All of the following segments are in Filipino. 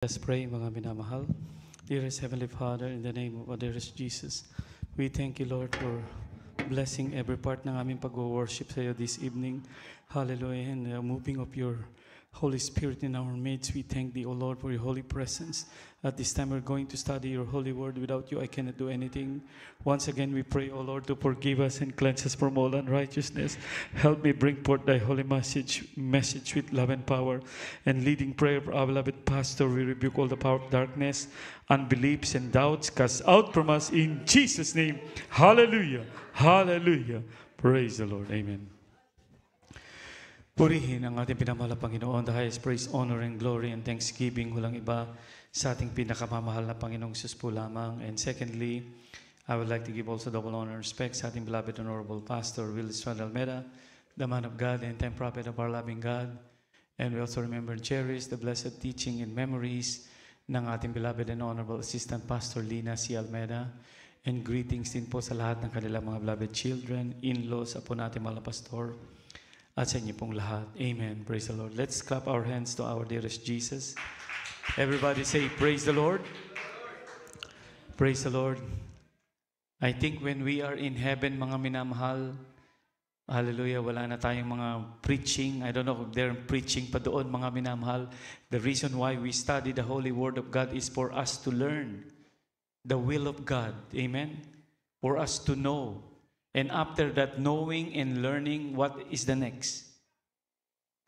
Let's pray, mga minamahal. Dearest Heavenly Father, in the name of our dearest Jesus, we thank you, Lord, for blessing every part ng aming pag-worship sa iyo this evening. Hallelujah. And the moving of your Holy Spirit in our midst, we thank thee, O Lord, for your holy presence. At this time, we're going to study your holy word. Without you, I cannot do anything. Once again, we pray, O Lord, to forgive us and cleanse us from all unrighteousness. Help me bring forth thy holy message with love and power. And leading prayer for our beloved pastor, we rebuke all the power of darkness, unbeliefs, and doubts. Cast out from us in Jesus' name. Hallelujah. Hallelujah. Praise the Lord. Amen. Purihin ang ating pinamahal na Panginoon, the highest praise, honor, and glory, and thanksgiving, walang iba sa ating pinakamamahal na Panginoong Jesus po lamang. And secondly, I would like to give also double honor and respect sa ating beloved honorable Pastor Will Estrada Almeida, the man of God and time prophet of our loving God. And we also remember and cherish the blessed teaching and memories ng ating beloved and honorable Assistant Pastor Lina C. Almeida. And greetings din po sa lahat ng kanilang mga beloved children, in-laws, apo natin mga pastor, at sa inyo pong lahat. Amen. Praise the Lord. Let's clap our hands to our dearest Jesus. Everybody say, praise the Lord. Praise the Lord. I think when we are in heaven, mga minamahal, hallelujah, wala na tayong mga preaching. I don't know if they're preaching pa doon, mga minamahal. The reason why we study the Holy Word of God is for us to learn the will of God. Amen. For us to know. And after that, knowing and learning, what is the next?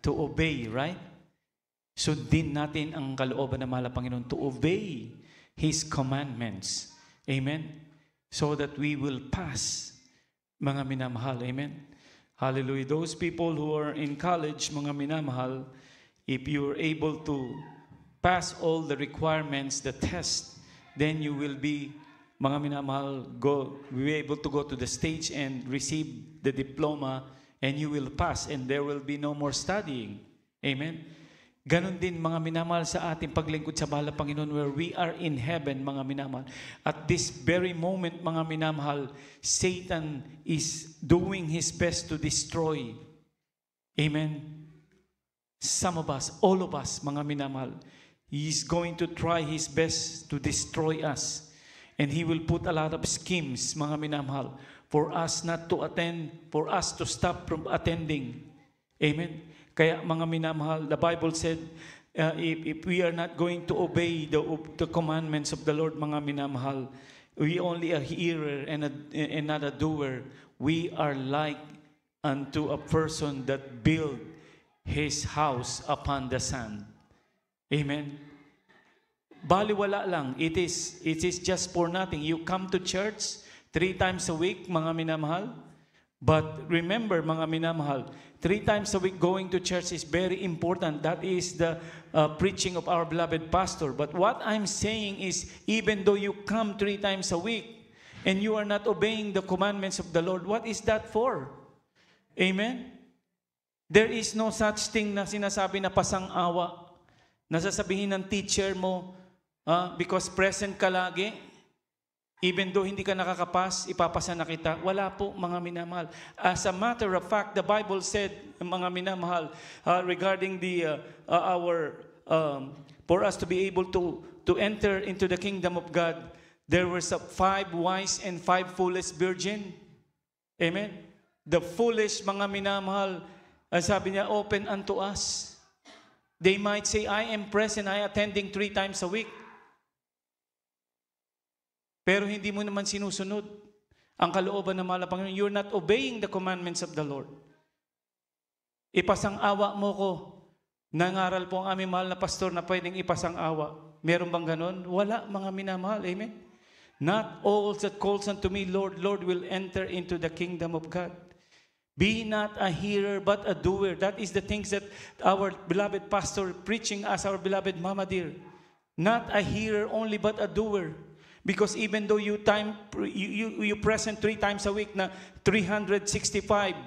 To obey, right? Sundin natin ang kalooban ng mahal na Panginoon to obey His commandments. Amen? So that we will pass, mga minamahal. Amen? Hallelujah. Those people who are in college, mga minamahal, if you are able to pass all the requirements, the test, then you will be, mga minamahal, we will be able to go to the stage and receive the diploma, and you will pass, and there will be no more studying. Amen? Ganon din, mga minamahal, sa ating paglingkod sa mahal na Panginoon, where we are in heaven, mga minamahal. At this very moment, mga minamahal, Satan is doing his best to destroy. Amen? Some of us, all of us, mga minamahal, he is going to try his best to destroy us. And he will put a lot of schemes, mga minamahal, for us not to attend, for us to stop from attending. Amen? Kaya, mga minamahal, the Bible said, if we are not going to obey the commandments of the Lord, mga minamahal, we only a hearer and not a doer. We are like unto a person that built his house upon the sand. Amen? Baliwala lang. It is just for nothing. You come to church 3 times a week, mga minamahal. But remember, mga minamahal, 3 times a week going to church is very important. That is the preaching of our beloved pastor. But what I'm saying is, even though you come 3 times a week and you are not obeying the commandments of the Lord, what is that for? Amen? There is no such thing na sinasabi na pasang-awa. Nasasabihin ng teacher mo, because present ka lagi, even though hindi ka nakakapas, ipapasa na kita. Wala po, mga minamahal. As a matter of fact, the Bible said, mga minamahal, regarding for us to be able to enter into the kingdom of God, there were 5 wise and 5 foolish virgin. Amen? The foolish, mga minamahal, sabi niya, open unto us. They might say, I am present, I attending 3 times a week. Pero hindi mo naman sinusunod ang kalooban ng mahal na Panginoon. You're not obeying the commandments of the Lord. Ipasang-awa mo ko. Nangaral po ang aming mahal na pastor na pwedeng ipasang-awa. Meron bang ganon? Wala, mga minamahal. Amen? Not all that calls unto me, Lord, Lord, will enter into the kingdom of God. Be not a hearer, but a doer. That is the things that our beloved pastor preaching as our beloved Mama dear. Not a hearer only, but a doer. Because even though you present 3 times a week na 365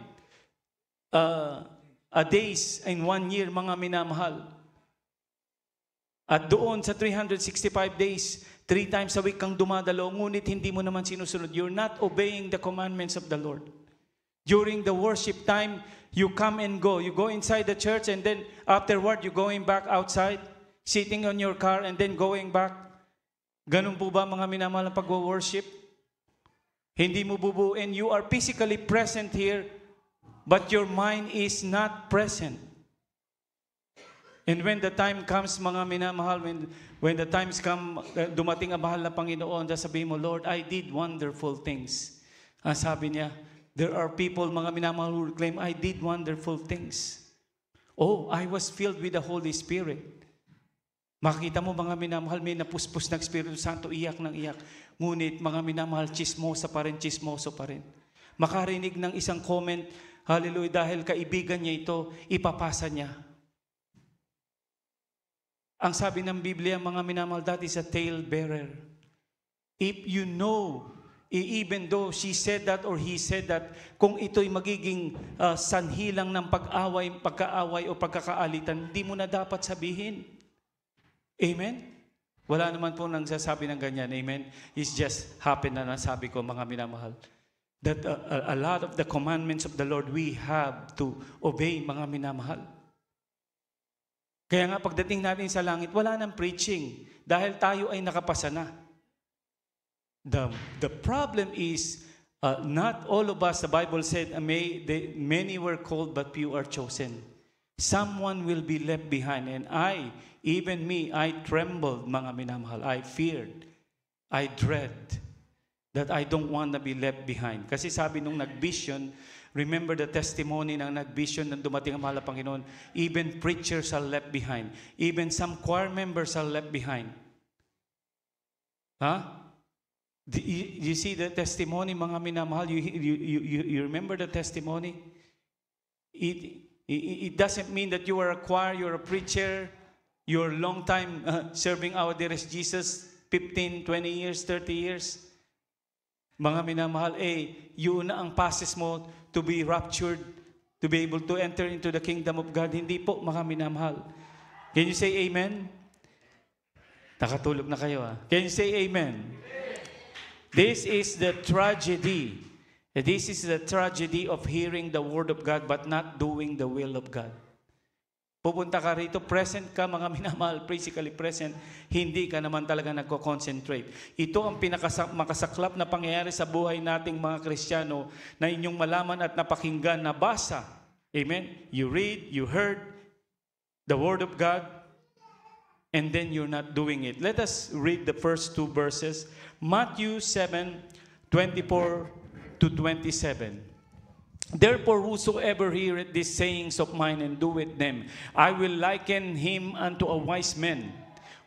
a days in 1 year, mga minamahal. At doon sa 365 days, 3 times a week kang dumadalo, ngunit hindi mo naman sinusunod. You're not obeying the commandments of the Lord. During the worship time, you come and go. You go inside the church and then afterward, you're going back outside. Sitting on your car and then going back. Ganun po ba mga minamahal na pag-worship? Hindi mo bubuin. You are physically present here, but your mind is not present. And when the time comes, mga minamahal, when the times come, dumating ang mahal na Panginoon, sasabihin mo, Lord, I did wonderful things. Sabi niya, there are people, mga minamahal, who claim, I did wonderful things. Oh, I was filled with the Holy Spirit. Makita mo mga minamahal, may napuspos ng Espiritu Santo, iyak ng iyak. Ngunit mga minamahal, chismoso pa rin. Makarinig ng isang comment, hallelujah, dahil kaibigan niya ito, ipapasa niya. Ang sabi ng Biblia, mga minamahal, that is a tale bearer. If you know, even though she said that or he said that, kung ito'y magiging sanhi lang ng pagkaaway o pagkakaalitan, hindi mo na dapat sabihin. Amen? Wala naman po nang sasabi ng ganyan. Amen? It's just happen na nasabi ko, mga minamahal. That a lot of the commandments of the Lord we have to obey, mga minamahal. Kaya nga pagdating natin sa langit, wala nang preaching dahil tayo ay nakapasa na. The problem is, not all of us, the Bible said, many were called but few are chosen. Someone will be left behind. And even me, I trembled, mga minamahal. I feared. I dread that I don't want to be left behind. Kasi sabi nung nag-vision, remember the testimony ng nag-vision nang dumating ang mahal na Panginoon, even preachers are left behind. Even some choir members are left behind. Huh? You see the testimony, mga minamahal? You remember the testimony? It doesn't mean that you are a choir, you're a preacher, you're long time serving our dearest Jesus, 15, 20 years, 30 years. Mga minamahal, yun na ang passes mo to be raptured, to be able to enter into the kingdom of God. Hindi po, mga minamahal. Can you say amen? Nakatulog na kayo, ha? Can you say amen? This is the tragedy. This is the tragedy of hearing the word of God but not doing the will of God. Pupunta ka rito, present ka, mga minamahal, physically present, hindi ka naman talaga nagko-concentrate. Ito ang makasaklap na pangyayari sa buhay nating mga Kristiyano na inyong malaman at napakinggan, nabasa. Amen? You read, you heard the word of God, and then you're not doing it. Let us read the first two verses. Matthew 7:24-27. Therefore, whosoever heareth these sayings of mine and doeth them, I will liken him unto a wise man,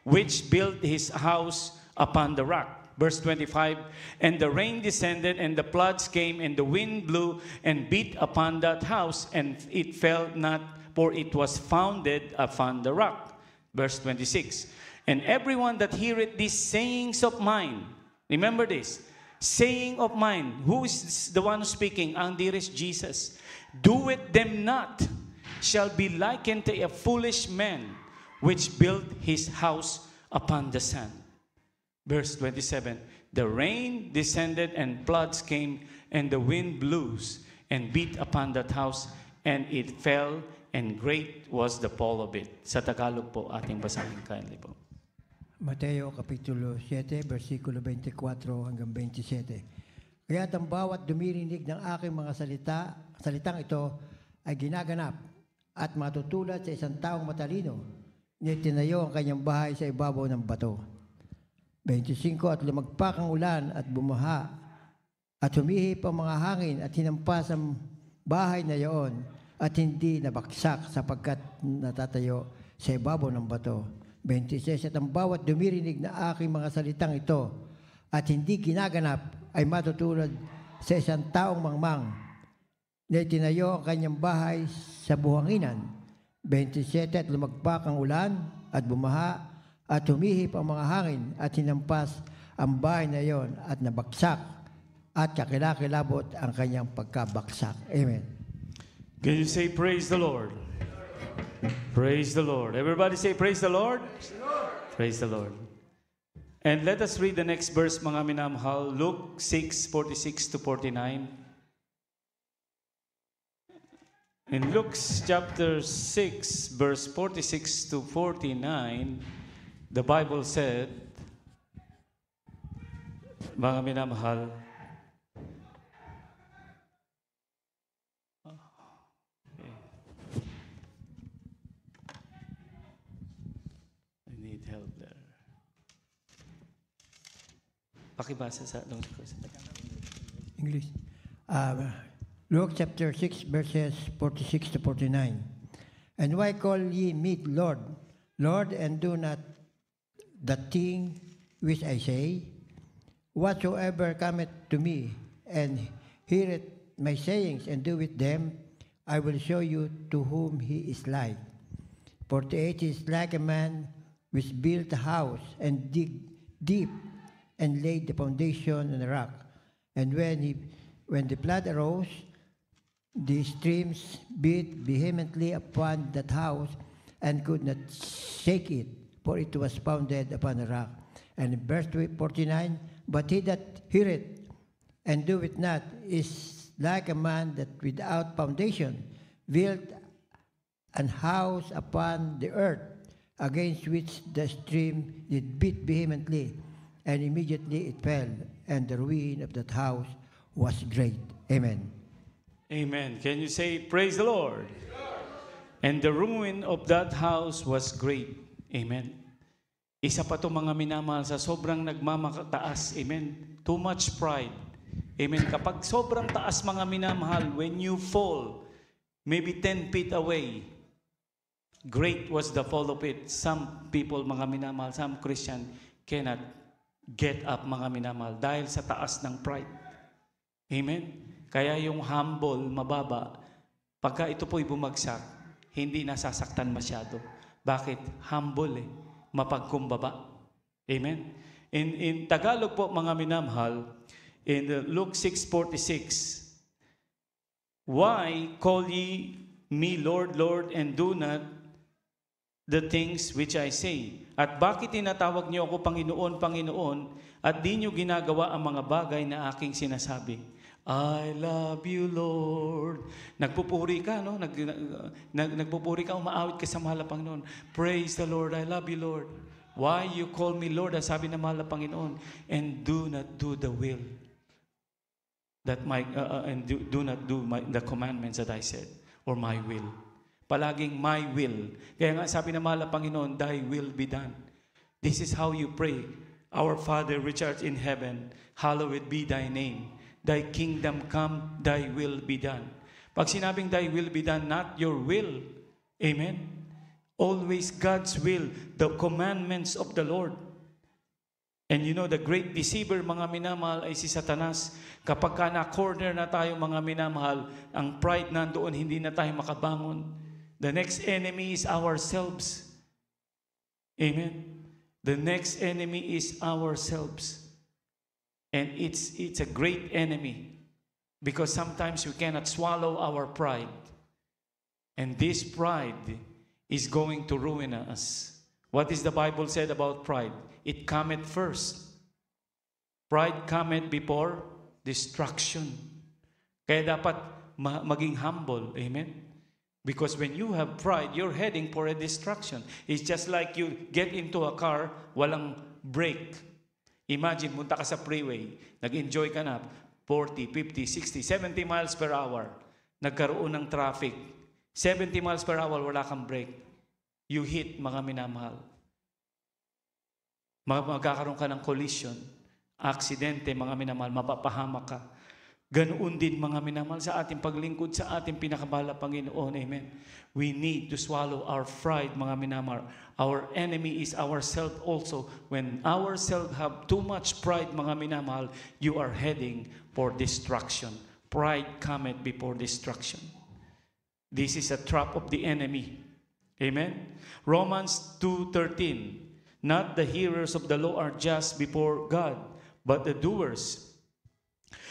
which built his house upon the rock. Verse 25, and the rain descended, and the floods came, and the wind blew, and beat upon that house, and it fell not, for it was founded upon the rock. Verse 26, and everyone that heareth these sayings of mine, remember this, saying of mine, who is the one speaking? Ang dearest Jesus. Do it them not, shall be likened to a foolish man, which built his house upon the sand. Verse 27, the rain descended, and floods came, and the wind blew, and beat upon that house, and it fell, and great was the fall of it. Sa Tagalog po, ating basahin kindly po. Mateo Kapitulo 7, versikulo 24 hanggang 27. Kaya't ang bawat dumirinig ng aking mga salitang ito ay ginaganap at matutulad sa isang taong matalino na itinayo ang kanyang bahay sa ibabaw ng bato. 25, at lumagpak ang ulan at bumaha at humihip ang mga hangin at hinampas ang bahay na iyon at hindi nabaksak sapagkat natatayo sa ibabaw ng bato. 26, at ang bawat dumirinig na aking mga salitang ito at hindi ginaganap ay matutulad sa isang taong mangmang na itinayo ang kanyang bahay sa buhanginan. 27, at lumagpak ang ulan at bumaha at humihip ang mga hangin at hinampas ang bahay na iyon at nabaksak at kakilakilabot ang kanyang pagkabaksak. Amen. Can you say praise the Lord? Praise the Lord. Everybody say praise the Lord. Praise the Lord. And let us read the next verse, mga minamahal. Luke 6:46-49. In Luke chapter 6, verse 46-49, The Bible said, mga minamahal, I need help there. Pakibasa sa English. Luke chapter 6, verses 46 to 49. And why call ye me Lord, Lord, and do not the thing which I say? Whatsoever cometh to me, and heareth my sayings, and doeth them, I will show you to whom he is like. 48 is like a man which built a house, and dig deep, and laid the foundation on a rock. And when the flood arose, the streams beat vehemently upon that house, and could not shake it, for it was founded upon a rock. And in verse 49, but he that heareth and doeth not is like a man that without foundation built an house upon the earth, against which the stream did beat vehemently, and immediately it fell, and the ruin of that house was great. Amen. Amen. Can you say, praise the Lord? And the ruin of that house was great. Amen. Isa pa to mga minamahal sa sobrang nagmamataas. Amen. Too much pride. Amen. Kapag sobrang taas mga minamahal, when you fall, maybe 10 feet away, great was the fall of it. Some people, mga minamahal, some Christian cannot get up mga minamahal dahil sa taas ng pride. Amen. Kaya yung humble, mababa, pagka ito po'y bumagsak, hindi nasasaktan masyado. Bakit? Humble mapagkumbaba. Amen? In Tagalog po, mga minamahal, in Luke 6:46, why call ye me Lord, Lord, and do not the things which I say? At bakit tinatawag niyo ako Panginoon, Panginoon, at di niyo ginagawa ang mga bagay na aking sinasabi? I love you, Lord. Nagpupuri ka, no? Nagpupuri ka, umaawit ka sa mahal na Panginoon. Praise the Lord, I love you, Lord. Why you call me Lord? Ang sabi ng mahal na Panginoon, and do not do the will. Do not do the commandments that I said, or my will. Palaging my will. Kaya nga sabi ng mahal na Panginoon, thy will be done. This is how you pray. Our Father which art in heaven, hallowed be thy name. Thy kingdom come, thy will be done. Pag sinabing thy will be done, not your will. Amen? Always God's will, the commandments of the Lord. And you know, the great deceiver, mga minamahal, ay si Satanas. Kapag ka na-corner na tayo, mga minamahal, ang pride nandoon, hindi na tayo makabangon. The next enemy is ourselves. Amen? The next enemy is ourselves. And it's a great enemy because sometimes we cannot swallow our pride. And this pride is going to ruin us. What is the Bible said about pride? It cometh first. Pride cometh before destruction. Kaya dapat maging humble. Amen? Because when you have pride, you're heading for a destruction. It's just like you get into a car, walang brake. Imagine, punta ka sa freeway, nag-enjoy ka na, 40, 50, 60, 70 miles per hour. Nagkaroon ng traffic. 70 miles per hour, wala kang brake. You hit, mga minamahal. Magkakaroon ka ng collision, aksidente, mga minamahal, mapapahamak ka. Ganoon din, mga minamahal, sa ating paglingkod sa ating pinakamahal na Panginoon. Amen. We need to swallow our pride, mga minamahal. Our enemy is ourselves also. When ourselves have too much pride, mga minamahal, you are heading for destruction. Pride cometh before destruction. This is a trap of the enemy. Amen. Romans 2:13. Not the hearers of the law are just before God, but the doers.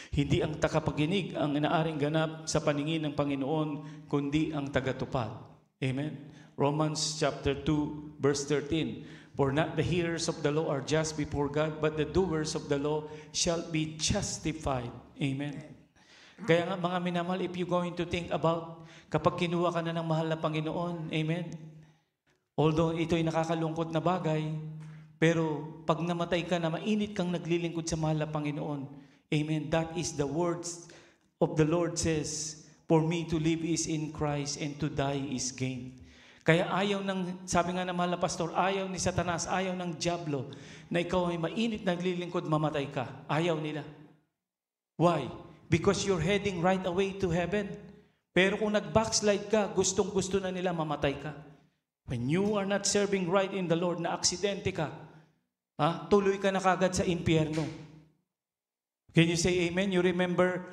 Hindi ang takapakinig ang inaaring ganap sa paningin ng Panginoon, kundi ang tagatupad. Amen? Romans chapter 2, verse 13. For not the hearers of the law are just before God, but the doers of the law shall be justified. Amen? Kaya nga, mga minamahal, if you're going to think about, kapag kinuha ka na ng mahal na Panginoon, amen? Although ito'y nakakalungkot na bagay, Pero pag namatay ka na, mainit kang naglilingkod sa mahal na Panginoon. Amen. That is the words of the Lord says, for me to live is in Christ and to die is gain. Kaya ayaw sabi nga ng mahal na pastor, ayaw ni Satanas, ayaw ng Diablo na ikaw ay mainit naglilingkod, mamatay ka. Ayaw nila. Why? Because you're heading right away to heaven. Pero kung nag-backslide ka, gustong-gusto na nila mamatay ka. When you are not serving right in the Lord, na aksidente ka, tuloy ka na kagad sa impyerno. Can you say amen? You remember,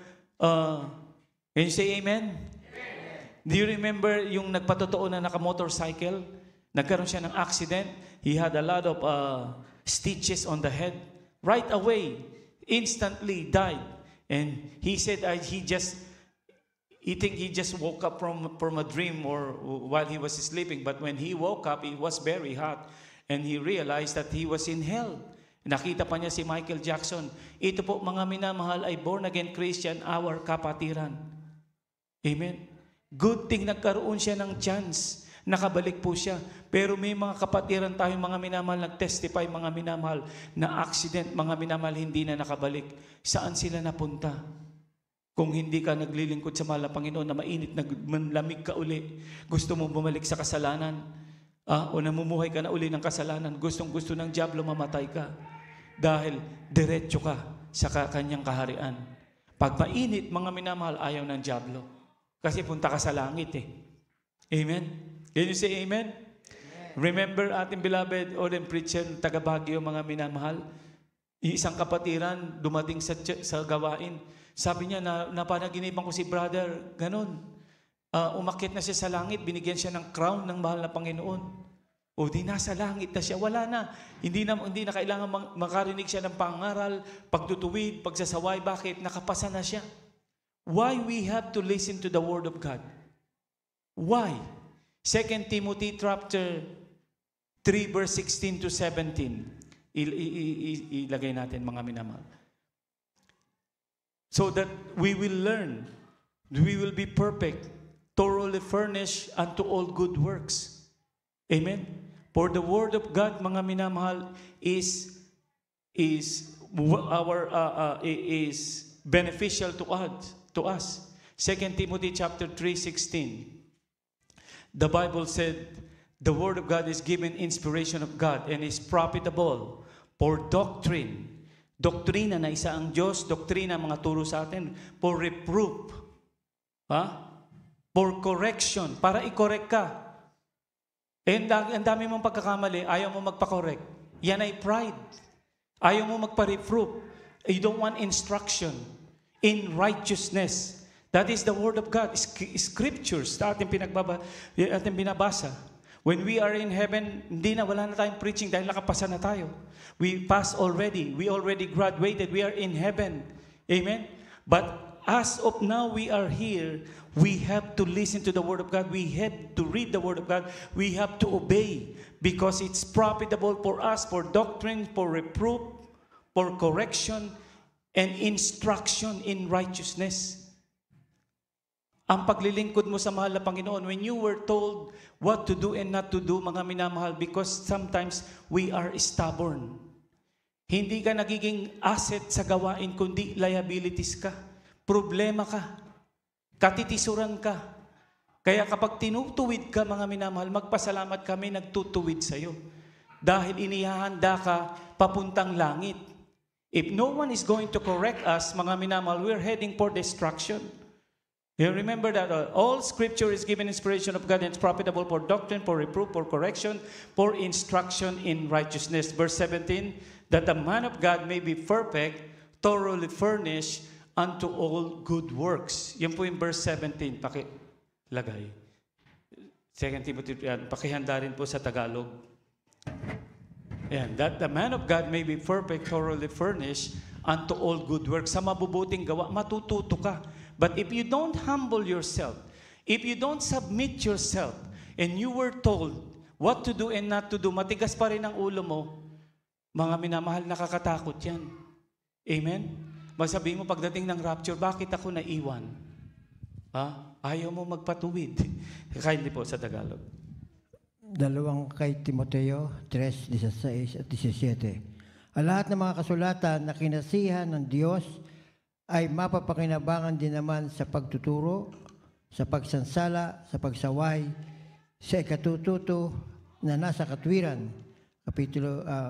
can you say amen? Amen. Do you remember yung nagpatotoo na naka-motorcycle? Nagkaroon siya ng accident. He had a lot of stitches on the head. Right away, instantly died. And he said he just woke up from a dream or while he was sleeping. But when he woke up, it was very hot. And he realized that he was in hell. Nakita pa niya si Michael Jackson. Ito po, mga minamahal, ay born-again Christian, our kapatiran. Amen? Good thing nagkaroon siya ng chance. Nakabalik po siya. Pero may mga kapatiran tayong mga minamahal, nag-testify, mga minamahal, na accident, mga minamahal, hindi na nakabalik. Saan sila napunta? Kung hindi ka naglilingkod sa mahal na Panginoon, na mainit, naglamig ka uli, gusto mo bumalik sa kasalanan, o namumuhay ka na uli ng kasalanan, gustong-gusto ng Diablo mamatay ka. Dahil diretso ka sa kanyang kaharian. Pag mainit, mga minamahal, ayaw ng Diablo. Kasi punta ka sa langit eh. Amen? Can you say amen? Amen. Remember ating beloved Oden preacher, taga Baguio, mga minamahal, isang kapatiran, dumating sa gawain. Sabi niya, napanaginipan ko si brother, ganun. Umakyat na siya sa langit, binigyan siya ng crown ng mahal na Panginoon. O di nasa langit na siya, wala na. Hindi na kailangan makarinig siya ng pangaral, pagtutuwid, pagsasaway. Bakit? Nakapasa na siya. Why we have to listen to the Word of God? Why? 2 Timothy chapter 3 verse 16 to 17. Ilagay natin, mga minamahal. So that we will learn, we will be perfect, thoroughly furnished unto all good works. Amen? For the Word of God, mga minamahal, is beneficial to us. 2 Timothy chapter 3:16. The Bible said, the Word of God is given inspiration of God and is profitable for doctrine. Doktrina na isa ang Diyos, doktrina mga turo sa atin, for reproof. For correction, para i-correct ka. And ang dami mong pagkakamali, ayaw mo magpa-correct. Yan ay pride. Ayaw mo magpa-reproof. You don't want instruction in righteousness. That is the Word of God. Scriptures na ating binabasa. When we are in heaven, wala na tayong preaching dahil nakapasa na tayo. We passed already. We already graduated. We are in heaven. Amen? But as of now, we are here. We have to listen to the Word of God. We have to read the Word of God. We have to obey because it's profitable for us, for doctrine, for reproof, for correction, and instruction in righteousness. Ang paglilingkod mo sa mahal na Panginoon, when you were told what to do and not to do, mga minamahal, because sometimes we are stubborn. Hindi ka nagiging asset sa gawain, kundi liabilities ka. Problema ka. Katitisuran ka. Kaya kapag tinutuwid ka, mga minamahal, magpasalamat kami nagtutuwid sa iyo. Dahil inihahanda ka papuntang langit. If no one is going to correct us, mga minamahal, we're heading for destruction. You remember that all Scripture is given inspiration of God and it's profitable for doctrine, for reproof, for correction, for instruction in righteousness. Verse 17, that the man of God may be perfect, thoroughly furnished unto all good works. Yan po yung verse 17. Pakilagay. 2 Timothy, pakihanda rin po sa Tagalog. Ayan, that the man of God may be perfect, thoroughly furnished unto all good works. Sa mabubuting gawa, matututo ka. But if you don't humble yourself, if you don't submit yourself, and you were told what to do and not to do, matigas pa rin ang ulo mo, mga minamahal, nakakatakot yan. Amen? Magsabihin mo pagdating ng rapture, bakit ako naiwan? Ayaw mo magpatuwid. Kaya hindi po sa Tagalog. Dalawang kay Timoteo 3:16 at 17. Ang lahat ng mga kasulatan na kinasihan ng Diyos ay mapapakinabangan din naman sa pagtuturo, sa pagsansala, sa pagsaway, sa ikatututo na nasa katwiran,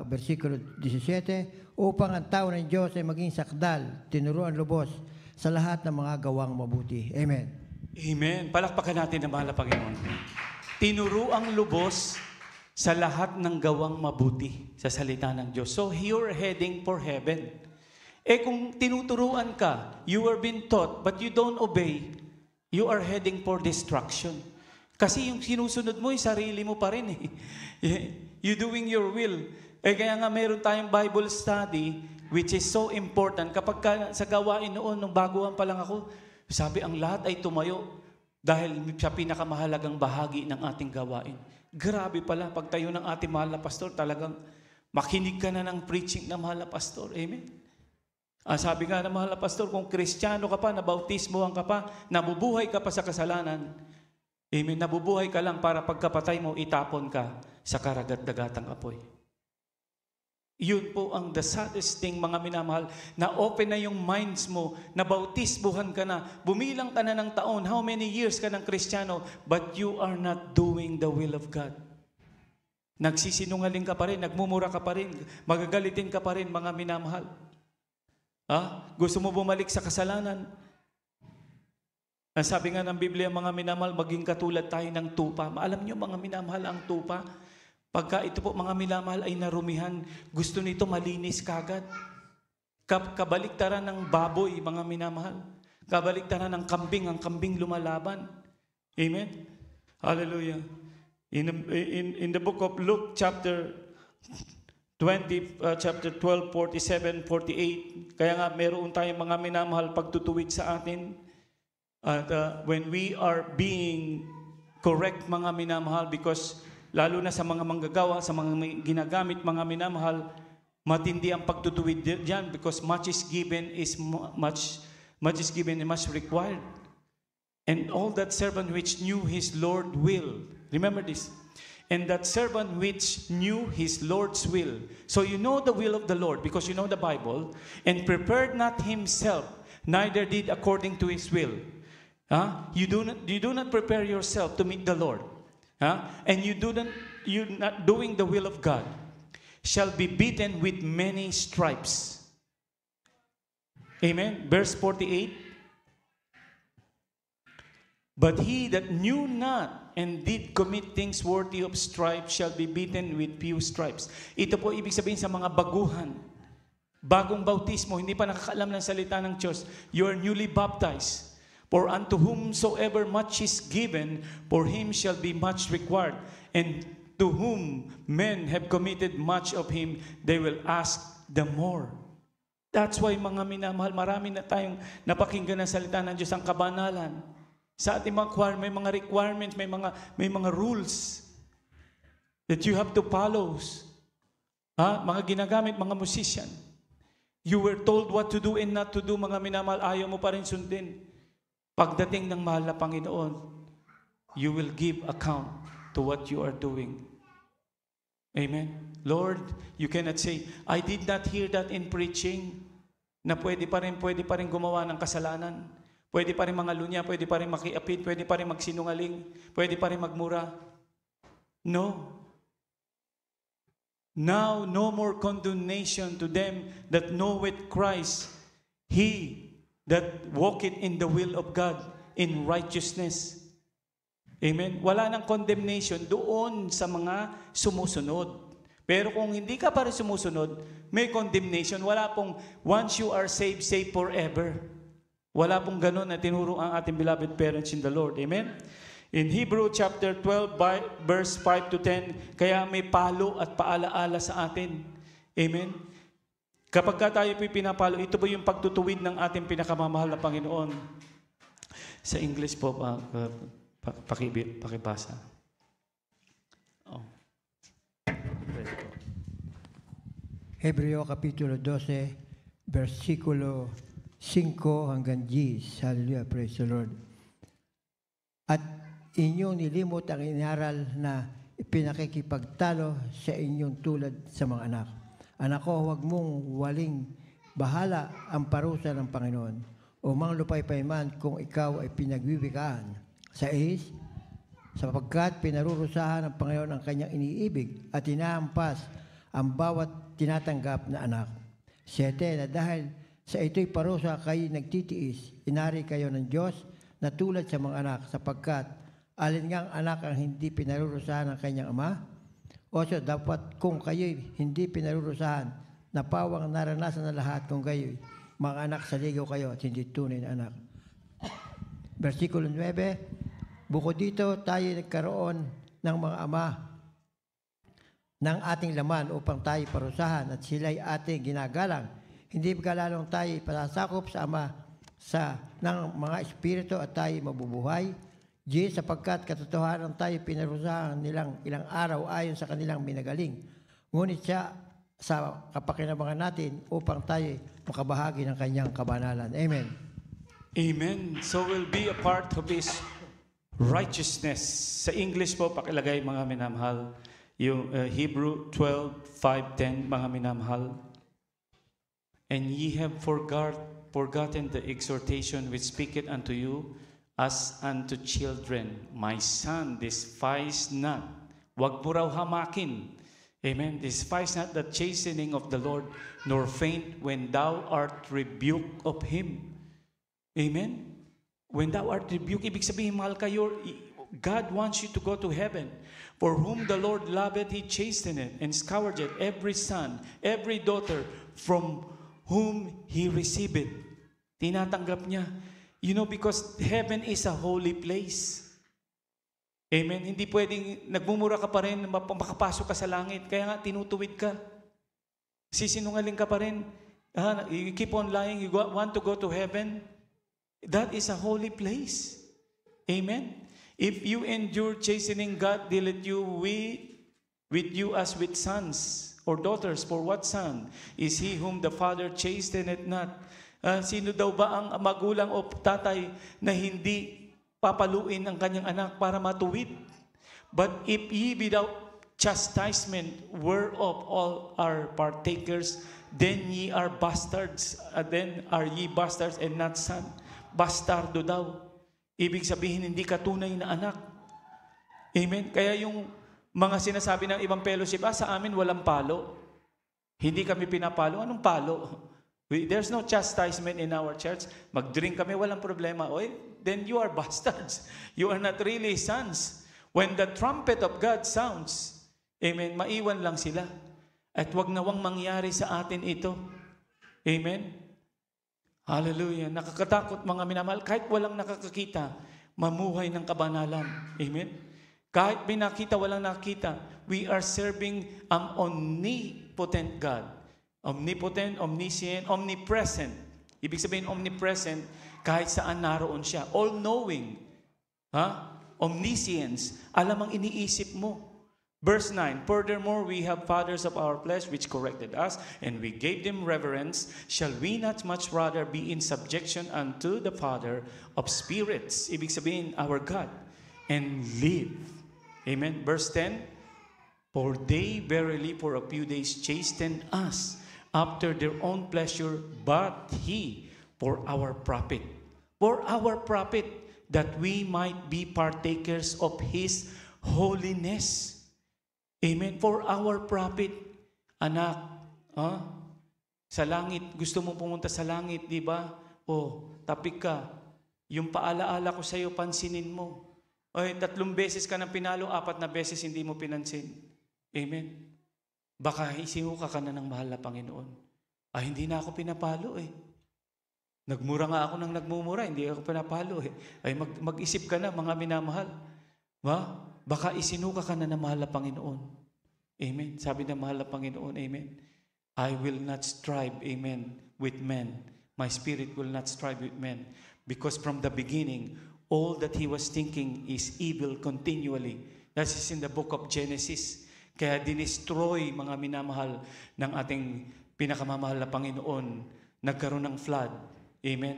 versikulo 17, upang ang tao ng Diyos ay maging sakdal, tinuruan lubos sa lahat ng mga gawang mabuti. Amen. Amen. Palakpakan natin ang mahal na Panginoon. Tinuruang lubos sa lahat ng gawang mabuti sa salita ng Diyos. So, you're heading for heaven. Kung tinuturuan ka, you are being taught, but you don't obey, you are heading for destruction. Kasi yung sinusunod mo, yung sarili mo pa rin eh. You doing your will. Kaya nga meron tayong Bible study, which is so important. Kapag sa gawain noon, nung baguhan pa lang ako, sabi ang lahat ay tumayo dahil sa pinakamahalagang bahagi ng ating gawain. Grabe pala, pagtayo ng ating mahal na pastor, talagang makinig ka na ng preaching ng mahal na pastor. Amen? Sabi nga ng mahal na pastor, kung Kristiyano ka pa, nabautismohan ka pa, nabubuhay ka pa sa kasalanan, amen, nabubuhay ka lang para pagkapatay mo, itapon ka sa karagat-dagatang apoy. Yun po ang the saddest thing, mga minamahal, na open na yung minds mo, na bautisbuhan ka na, bumilang ka na ng taon, how many years ka ng Kristiyano, but you are not doing the will of God. Nagsisinungaling ka pa rin, nagmumura ka pa rin, magagalitin ka pa rin, mga minamahal. Gusto mo bumalik sa kasalanan? Ang sabi nga ng Biblia, mga minamahal, maging katulad tayo ng tupa. Alam niyo, mga minamahal, ang tupa, pagka ito po mga minamahal ay narumihan, gusto nito malinis kagad. Kabaliktaran ng baboy, mga minamahal. Kabaliktaran ng kambing, ang kambing lumalaban. Amen? Hallelujah. In the book of Luke chapter 12, 47, 48, kaya nga meron tayong mga minamahal pagtutuwid sa atin. At when we are being correct, mga minamahal, because lalo na sa mga manggagawa, sa mga ginagamit, mga minamahal, matindi ang pagtutuwid diyan because much is given is much is given and much required. And all that servant which knew his Lord will. Remember this. And that servant which knew his Lord's will. So you know the will of the Lord because you know the Bible, and prepared not himself, neither did according to his will. You do not prepare yourself to meet the Lord. And you're not doing the will of God, shall be beaten with many stripes. Amen. Verse 48. But he that knew not and did commit things worthy of stripes shall be beaten with few stripes. Ito po ibig sabihin sa mga baguhan. Bagong bautismo, hindi pa nakakaalam ng salita ng Diyos. You are newly baptized. For unto whomsoever much is given, for him shall be much required. And to whom men have committed much of him, they will ask the more. That's why, mga minamahal, marami na tayong napakinggan ng salita ng Diyos, ang kabanalan. Sa ating mga choir, may mga requirements, may mga rules that you have to follow. Mga ginagamit, mga musician. You were told what to do and not to do, mga minamahal, ayaw mo pa rin sundin. Pagdating ng mahal na Panginoon, you will give account to what you are doing. Amen? Lord, you cannot say, I did not hear that in preaching, na pwede pa rin gumawa ng kasalanan. Pwede pa rin mga lunya, pwede pa rin makiapid, pwede pa rin magsinungaling, pwede pa rin magmura. No. Now, no more condemnation to them that knoweth Christ, he that walketh in the will of God in righteousness. Amen? Wala nang condemnation doon sa mga sumusunod. Pero kung hindi ka pa rin sumusunod, may condemnation. Wala pong once you are saved, saved forever. Wala pong ganun na tinuro ang ating beloved parents in the Lord. Amen? In Hebrew chapter 12, verse 5 to 10, kaya may palo at paalaala sa atin. Amen? Kapag tayo po pinapalo, ito po yung pagtutuwid ng ating pinakamamahal na Panginoon. Sa English po, pakibasa. Hebreo Kapitulo 12, versikulo 5 hanggang 10. Hallelujah, praise the Lord. At inyong nilimot ang inaral na pinakikipagtalo sa inyong tulad sa mga anak. Anak ko, huwag mong waling bahala ang parusa ng Panginoon o mang lupaypay man kung ikaw ay pinagwiwikaan. 6, sapagkat pinarurusahan ng Panginoon ang kanyang iniibig at inahampas ang bawat tinatanggap na anak. 7, na dahil sa ito'y parusa kayo nagtitiis, inari kayo ng Diyos na tulad sa mga anak, sapagkat alin ngang anak ang hindi pinarurusahan ng kanyang ama? 8, dapat kung kayo'y hindi pinarurusahan, na pawang naranasan na lahat kung kayo'y mga anak sa ligaw kayo at hindi tunay na anak. Versikulo 9, bukod dito tayo nagkaroon ng mga ama ng ating laman upang tayo parusahan at sila'y ating ginagalang. Hindi kalalong tayo pasasakop sa ama ng mga espiritu at tayo mabubuhay. G, sapagkat katotohanan tayo pinarusahan nilang ilang araw ayon sa kanilang minagaling. Ngunit siya sa kapakinabangan natin upang tayo makabahagi ng kanyang kabanalan. Amen. Amen. So we'll be a part of His righteousness. Sa English po, pakilagay mga minamahal, yung Hebrew 12:5-10, mga minamahal. And ye have forgotten the exhortation which speaketh unto you as unto children. My son, despise not. Wag mo raw hamakin. Amen. Despise not the chastening of the Lord, nor faint when thou art rebuked of Him. Amen. When thou art rebuked, ibig sabihin, mahal kayo, God wants you to go to heaven. For whom the Lord loveth, He chasteneth, and scourgeth every son, every daughter, from whom He receiveth. Tinatanggap niya. You know, because heaven is a holy place. Amen? Hindi pwedeng nagmumura ka pa rin, makapasok ka sa langit. Kaya nga, tinutuwid ka. Sisinungaling ka pa rin. You keep on lying, you want to go to heaven. That is a holy place. Amen? If you endure chastening, God dealeth you with you as with sons or daughters. For what son is he whom the Father chasteneth not? Sino daw ba ang magulang o tatay na hindi papaluin ang kanyang anak para matuwid? But if ye without chastisement whereof all are partakers, then ye are bastards. Then are ye bastards and not son. Bastardo daw. Ibig sabihin, hindi ka tunay na anak. Amen? Kaya yung mga sinasabi ng ibang fellowship, sa amin walang palo. Hindi kami pinapalo. Anong palo? There's no chastisement in our church. Mag-drink kami, walang problema. Then you are bastards. You are not really sons. When the trumpet of God sounds, amen, maiwan lang sila. At wag nawang mangyari sa atin ito. Amen? Hallelujah. Nakakatakot mga minamahal. Kahit walang nakakakita, mamuhay ng kabanalan. Amen? Kahit may nakita, walang nakita, we are serving ang omnipotent God. Omnipotent, omniscient, omnipresent. Ibig sabihin omnipresent, kahit saan naroon siya. All-knowing. Omniscience. Alam ang iniisip mo. Verse 9, furthermore, we have fathers of our flesh which corrected us, and we gave them reverence. Shall we not much rather be in subjection unto the Father of spirits? Ibig sabihin, our God. And live. Amen. Verse 10, for they verily for a few days chastened us after their own pleasure, but He for our profit. For our profit, that we might be partakers of His holiness. Amen. For our profit, anak, sa langit, gusto mo pumunta sa langit, di ba? Tapik ka. Yung paalaala ko sa iyo, pansinin mo. 3 beses ka nang pinalo, 4 na beses hindi mo pinansin. Amen. Baka isinuka ka na ng mahal na Panginoon. Hindi na ako pinapalo Nagmura nga ako ng nagmumura, hindi ako pinapalo mag-isip ka na, mga minamahal. Baka isinuka ka na ng mahal na Panginoon. Amen. Sabi ng mahal na Panginoon, amen. I will not strive, amen, with men. My spirit will not strive with men. Because from the beginning, all that he was thinking is evil continually. That is in the book of Genesis. Kaya dinestroy, mga minamahal, ng ating pinakamamahal na Panginoon. Nagkaroon ng flood. Amen.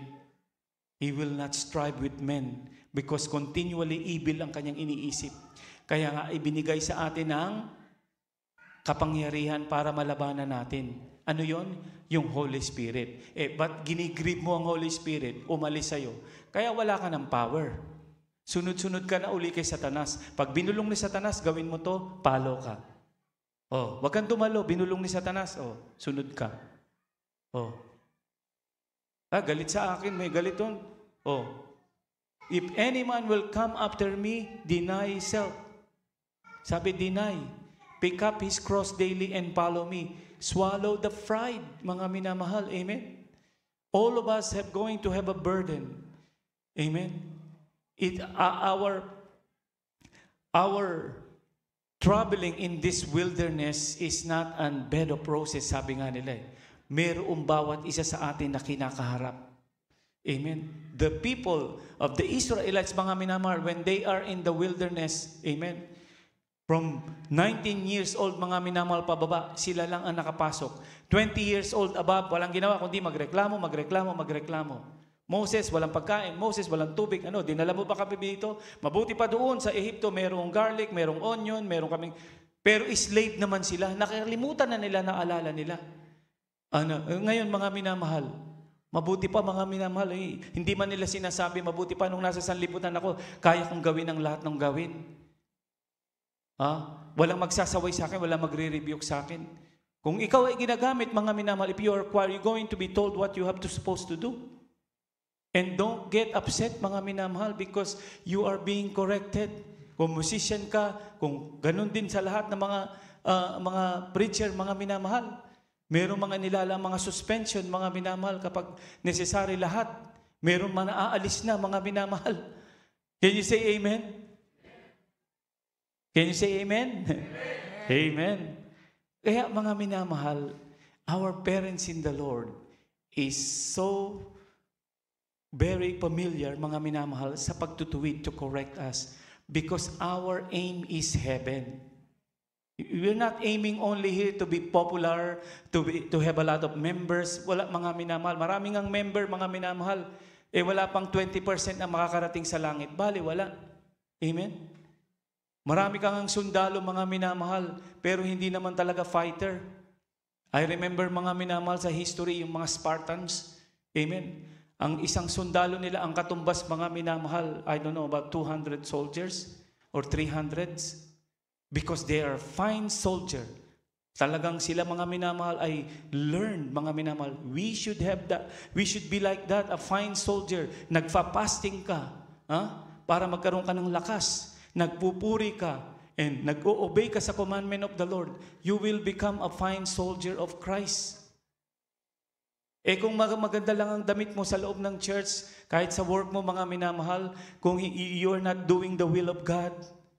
He will not strive with men because continually evil ang kanyang iniisip. Kaya nga ibinigay sa atin ang kapangyarihan para malabanan natin. Ano yon? Yung Holy Spirit. Ba't ginigrip mo ang Holy Spirit? Umalis sa'yo. Kaya wala ka ng power. Sunod-sunod ka na uli kay Satanas. Pag binulong ni Satanas, gawin mo to, palo ka. Wag kang tumalo, binulong ni Satanas, sunod ka. Galit sa akin, may galit doon. If any man will come after me, deny self. Sabi, deny. Pick up his cross daily and follow me. Swallow the pride, mga minamahal. Amen? All of us have going to have a burden. Amen? Our traveling in this wilderness is not an bed of roses, sabi nga nila. Mayroong bawat isa sa atin na kinakaharap. Amen? The people of the Israelites, mga minamahal, when they are in the wilderness, amen, from 19 years old, mga minamahal pababa, sila lang ang nakapasok. 20 years old above, walang ginawa kundi magreklamo. Moses, walang pagkain. Moses, walang tubig. Dinala mo ba kami dito? Mabuti pa doon sa Ehipto, merong garlic, merong onion, merong kaming... Pero slave naman sila. Nakalimutan na nila, naalala nila. Ngayon, mga minamahal, mabuti pa mga minamahal, hindi man nila sinasabi, mabuti pa nung nasa sanlibutan ako, kaya kong gawin ang lahat ng gawin. Walang magsasaway sa akin, walang magre-rebuke sa akin. Kung ikaw ay ginagamit, mga minamahal, if you are choir, you're going to be told what you have to supposed to do. And don't get upset, mga minamahal, because you are being corrected. Kung musician ka, kung ganun din sa lahat ng mga preacher, mga minamahal, merong mga nilalang mga suspension, mga minamahal, kapag necessary lahat. Merong mga naaalis na, mga minamahal. Can you say amen? Can you say amen? Amen. Kaya mga minamahal, our parents in the Lord is so very familiar, mga minamahal, sa pagtutuwid to correct us because our aim is heaven. We're not aiming only here to be popular, to have a lot of members. Wala, mga minamahal. Maraming ang member, mga minamahal. Wala pang 20% na makakarating sa langit. Bali, wala. Amen? Marami kang ang sundalo, mga minamahal, pero hindi naman talaga fighter. I remember, mga minamahal, sa history, yung mga Spartans. Amen? Ang isang sundalo nila, ang katumbas, mga minamahal, I don't know, about 200 soldiers or 300s. Because they are fine soldier. Talagang sila, mga minamahal, ay learn, mga minamahal. We should have that. We should be like that, a fine soldier. Nagfa-fasting ka, para magkaroon ka ng lakas. Nagpupuri ka, and nag-o-obey ka sa commandment of the Lord. You will become a fine soldier of Christ. Kung maganda lang ang damit mo sa loob ng church, kahit sa work mo, mga minamahal, kung you're not doing the will of God,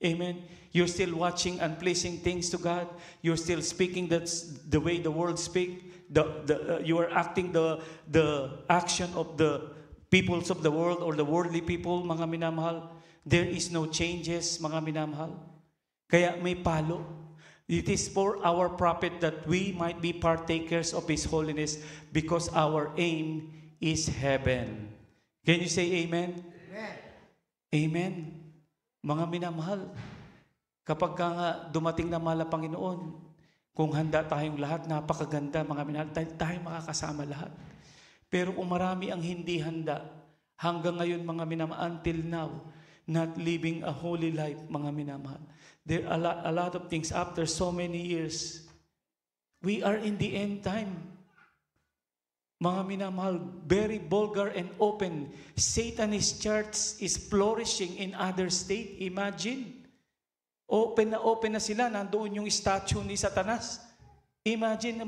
amen, you're still watching unpleasing things to God. You're still speaking that's the way the world speak. You are acting the action of the peoples of the world or the worldly people, mga minamahal. There is no changes, mga minamahal. Kaya may palo. It is for our profit that we might be partakers of His holiness because our aim is heaven. Can you say amen? Amen. Amen. Mga minamahal, kapag nga dumating na mahal ang Panginoon, kung handa tayong lahat, napakaganda, mga minamahal, tayo makakasama lahat. Pero kung marami ang hindi handa, hanggang ngayon, mga minamahal, until now, not living a holy life, mga minamahal. There are a lot of things after so many years. We are in the end time. Mga minamahal, very vulgar and open. Satanist church is flourishing in other state. Imagine. Open na sila. Nandoon yung statue ni Satanas. Imagine,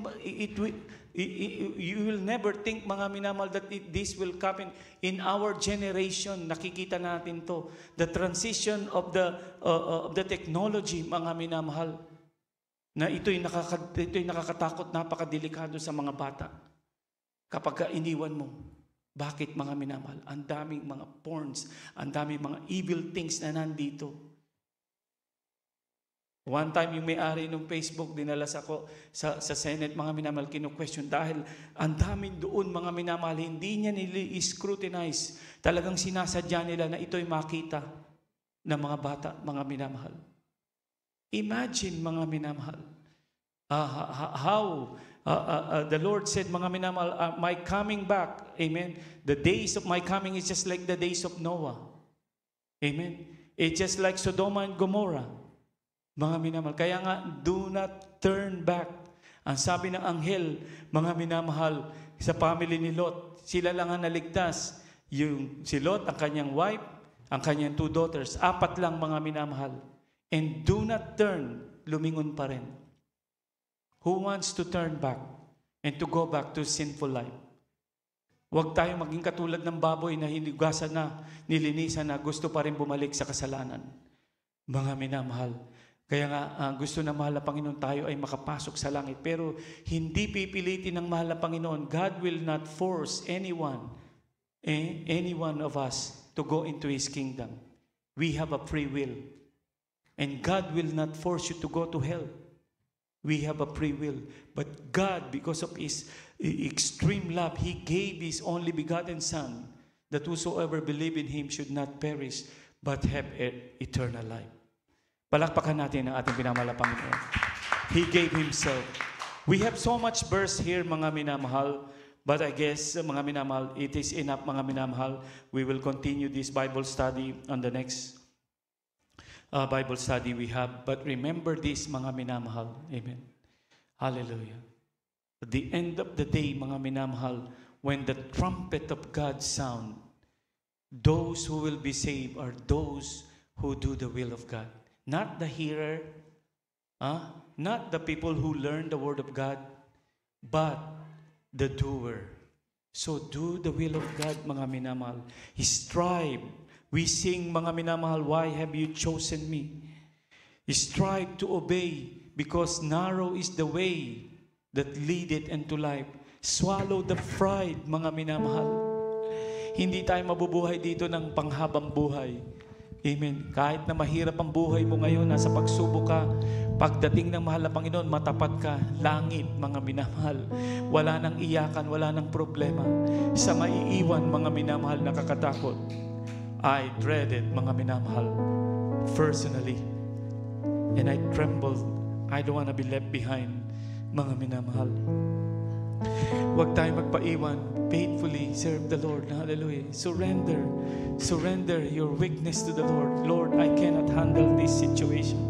you will never think, mga minamahal, that this will come in our generation. Nakikita natin to. The transition of the technology, mga minamahal, na ito'y nakakatakot, napakadelikado sa mga bata. Kapag iniwan mo, bakit, mga minamahal? Ang daming mga porns, ang daming mga evil things na nandito. One time, yung may-ari ng Facebook, dinala sa Senate, mga minamahal, kinu-question dahil ang daming doon, mga minamahal, hindi niya nili-scrutinize. Talagang sinasadya nila na ito'y makita ng mga bata, mga minamahal. Imagine, mga minamahal, how the Lord said, mga minamahal, my coming back, amen, the days of my coming is just like the days of Noah. Amen. It's just like Sodom and Gomorrah. Mga minamahal. Kaya nga, do not turn back. Ang sabi ng anghel, mga minamahal, sa family ni Lot, sila lang ang naligtas. Si Lot, ang kanyang wife, ang kanyang 2 daughters, 4 lang, mga minamahal. And do not turn, lumingon pa rin. Who wants to turn back and to go back to sinful life? Huwag tayo maging katulad ng baboy na hinigasan na, nilinisan na, gusto pa rin bumalik sa kasalanan. Mga minamahal. Kaya nga, gusto na mahal na Panginoon tayo ay makapasok sa langit. Pero hindi pipilitin ng mahal na Panginoon. God will not force any one of us to go into His kingdom. We have a free will. And God will not force you to go to hell. We have a free will. But God, because of His extreme love, He gave His only begotten Son, that whosoever believe in Him should not perish, but have eternal life. Palakpakan natin ang ating pinamahal na Panginoon. He gave Himself. We have so much verse here, mga minamahal, but I guess, mga minamahal, it is enough, mga minamahal. We will continue this Bible study on the next Bible study we have. But remember this, mga minamahal. Amen. Hallelujah. At the end of the day, mga minamahal, when the trumpet of God sound, those who will be saved are those who do the will of God. Not the hearer, not the people who learn the word of God, but the doer. So do the will of God, mga minamahal. Strive. We sing, mga minamahal, why have you chosen me? Strive to obey, because narrow is the way that leadeth into life. Swallow the pride, mga minamahal. Hindi tayo mabubuhay dito ng panghabang buhay. Amen. Kahit na mahirap ang buhay mo ngayon, nasa pagsubok ka, pagdating ng mahal na Panginoon, matapat ka, langit, mga minamahal. Wala nang iyakan, wala nang problema. Sa maiiwan, mga minamahal, nakakatakot. I dreaded, mga minamahal, personally. And I trembled. I don't want to be left behind, mga minamahal. Huwag tayo magpaiwan. Faithfully serve the Lord. Hallelujah. Surrender. Surrender your weakness to the Lord. Lord, I cannot handle this situation.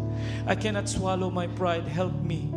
I cannot swallow my pride. Help me.